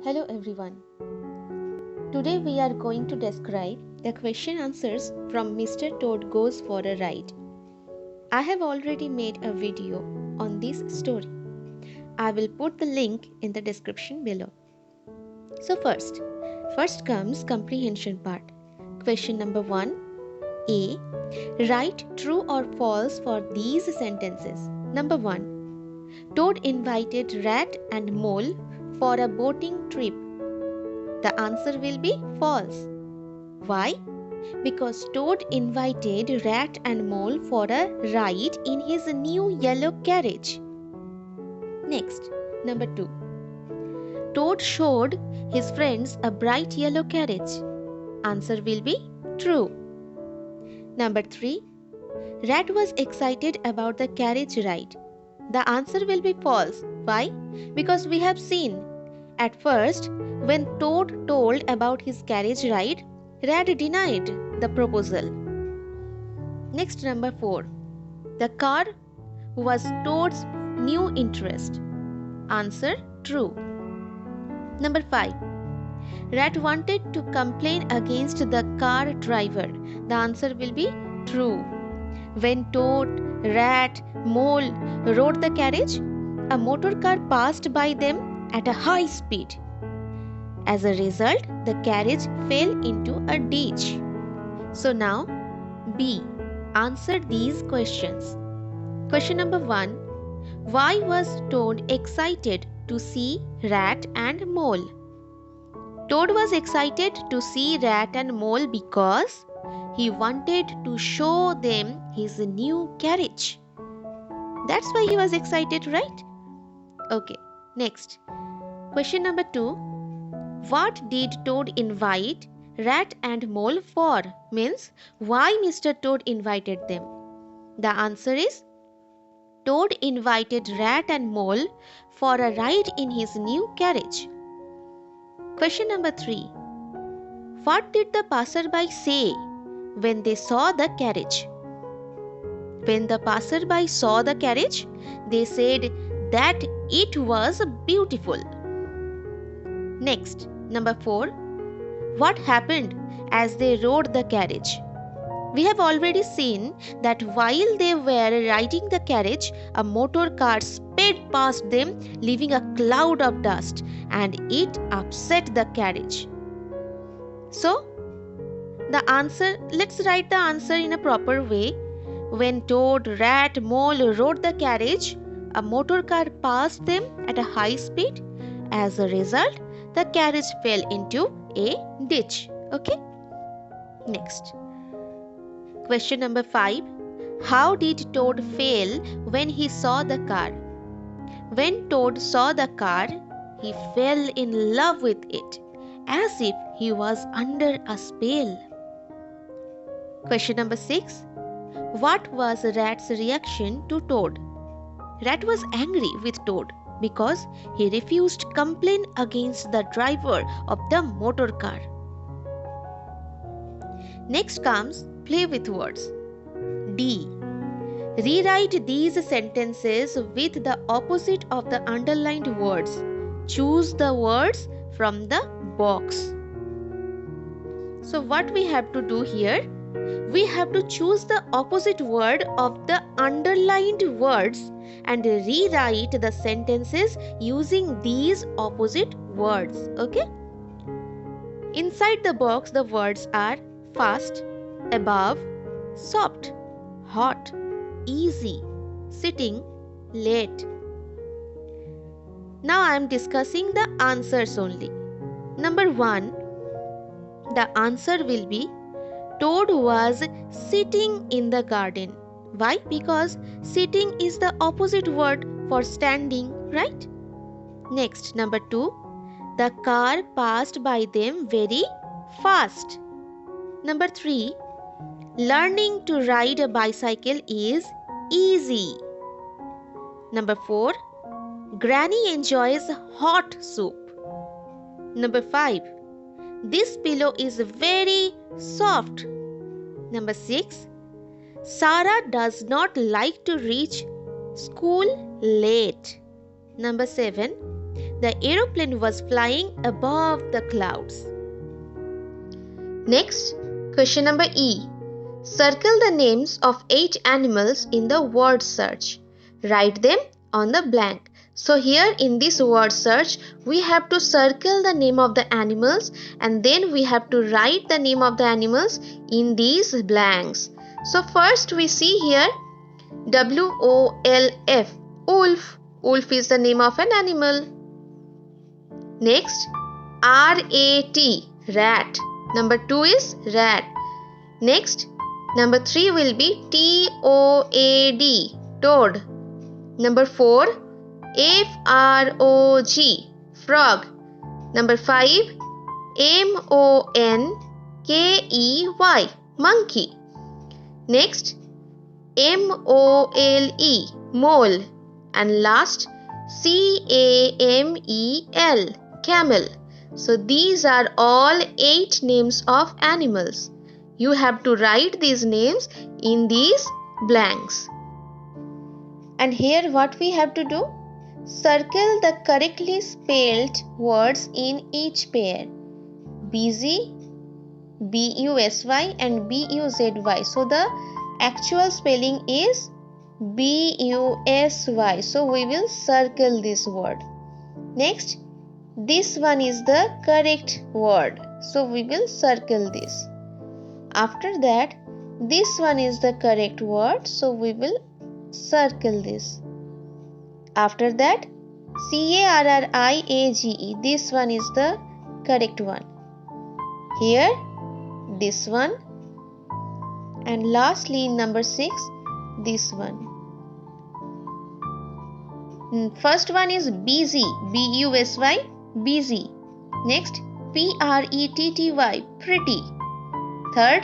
Hello everyone. Today we are going to describe the question answers from Mr. Toad Goes for a Ride. I have already made a video on this story. I will put the link in the description below. So first comes comprehension part. Question number 1. A. Write true or false for these sentences. Number 1. Toad invited Rat and Mole for a boating trip. The answer will be false. Why? Because Toad invited Rat and Mole for a ride in his new yellow carriage. Next, number 2. Toad showed his friends a bright yellow carriage. Answer will be true. Number 3. Rat was excited about the carriage ride. The answer will be false. Why? Because we have seen at first, when Toad told about his carriage ride, Rat denied the proposal. Next, number 4. The car was Toad's new interest. Answer true. Number 5. Rat wanted to complain against the car driver. The answer will be true. When Toad, Rat, Mole rode the carriage, a motor car passed by them at a high speed. As a result, the carriage fell into a ditch. So now, B. Answer these questions. Question number 1. Why was Toad excited to see Rat and Mole? Toad was excited to see Rat and Mole because he wanted to show them his new carriage. That's why he was excited, right? Okay, next. Question number 2. What did Toad invite Rat and Mole for? Means, why Mr. Toad invited them? The answer is, Toad invited Rat and Mole for a ride in his new carriage. Question number 3. What did the passerby say when they saw the carriage? When the passerby saw the carriage, they said that it was beautiful. Next, number 4. What happened as they rode the carriage? We have already seen that while they were riding the carriage, a motor car sped past them, leaving a cloud of dust, and it upset the carriage. So, let's write the answer in a proper way. When Toad, Rat, Mole rode the carriage, a motor car passed them at a high speed. As a result, the carriage fell into a ditch. Okay? Next. Question number 5. How did Toad feel when he saw the car? When Toad saw the car, he fell in love with it, as if he was under a spell. Question number 6. What was Rat's reaction to Toad? Rat was angry with Toad because he refused to complain against the driver of the motor car. Next comes play with words. D. Rewrite these sentences with the opposite of the underlined words. Choose the words from the box. So what we have to do here? We have to choose the opposite word of the underlined words and rewrite the sentences using these opposite words. Okay? Inside the box, the words are fast, above, soft, hot, easy, sitting, late. Now I am discussing the answers only. Number 1, the answer will be Toad was sitting in the garden. Why? Because sitting is the opposite word for standing, right? Next, number 2, the car passed by them very fast. Number 3, learning to ride a bicycle is easy. Number 4, Granny enjoys hot soup. Number 5, this pillow is very soft. Number 6, Sarah does not like to reach school late. Number 7, The aeroplane was flying above the clouds. Next, question number E. Circle the names of 8 animals in the word search. Write them on the blank. So here in this word search, we have to circle the name of the animals and then we have to write the name of the animals in these blanks. So first we see here WOLF, wolf. Wolf is the name of an animal. Next, RAT, rat. Number 2 is rat. Next, number 3 will be TOAD, toad. Number 4, FROG, frog. Number 5, MONKEY, monkey. Next, MOLE, mole. And last, CAMEL, camel. So these are all 8 names of animals. You have to write these names in these blanks. And here what we have to do? Circle the correctly spelled words in each pair. Busy, BUSY and BUZY. So the actual spelling is BUSY. So we will circle this word. Next, this one is the correct word. So we will circle this. After that, this one is the correct word. So we will circle this. After that, CARRIAGE. This one is the correct one. Here, this one. And lastly, number 6, this one. First one is busy, BUSY, busy. Next, PRETTY, pretty. Third,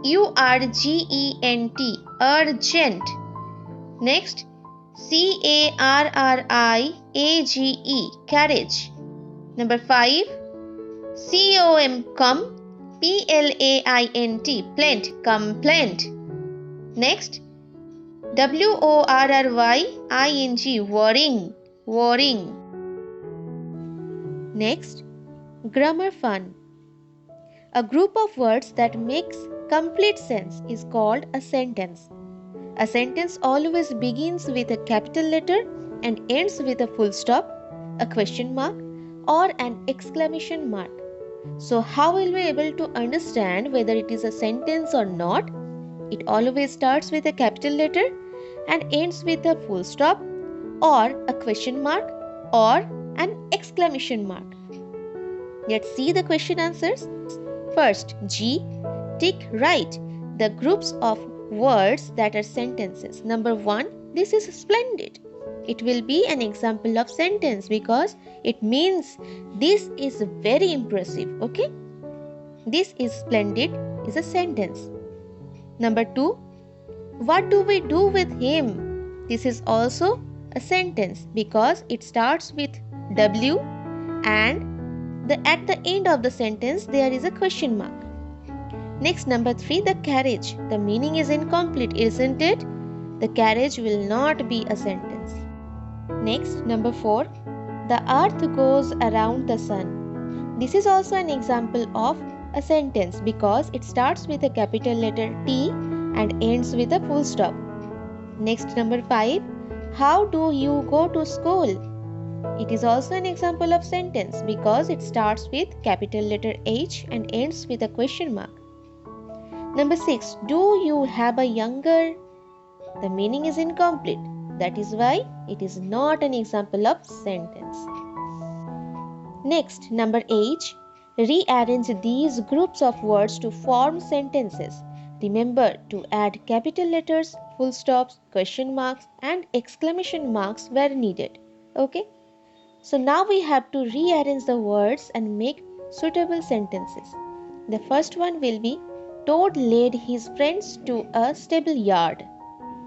URGENT, urgent. Next, CARRIAGE, carriage. Number 5, COM, PLAINT, plant, complaint. Next, WORRYING, worrying, worrying. Next, grammar fun. A group of words that makes complete sense is called a sentence. A sentence always begins with a capital letter and ends with a full stop, a question mark, or an exclamation mark. So how will we be able to understand whether it is a sentence or not? It always starts with a capital letter and ends with a full stop or a question mark or an exclamation mark. Let's see the question answers. First, G, tick right the groups of words that are sentences. Number 1, this is splendid. It will be an example of sentence because it means this is very impressive. Okay? This is splendid is a sentence. Number 2, what do we do with him? This is also a sentence because it starts with W and at the end of the sentence there is a question mark. Next, number 3, the carriage. The meaning is incomplete, isn't it? The carriage will not be a sentence. Next, number 4, the earth goes around the sun. This is also an example of a sentence because it starts with a capital letter T and ends with a full stop. Next, number 5, how do you go to school? It is also an example of sentence because it starts with capital letter H and ends with a question mark. Number 6, do you have a younger? The meaning is incomplete. That is why it is not an example of sentence. Next, number 8, rearrange these groups of words to form sentences. Remember to add capital letters, full stops, question marks and exclamation marks where needed. Okay? So now we have to rearrange the words and make suitable sentences. The first one will be Toad led his friends to a stable yard.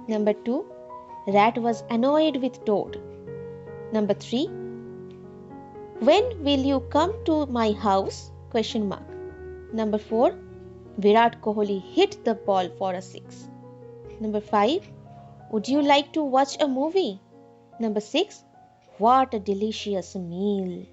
Number 2, Rat was annoyed with Toad. Number 3, when will you come to my house? Question mark. Number 4, Virat Kohli hit the ball for a 6. Number 5, would you like to watch a movie? Number 6, What a delicious meal!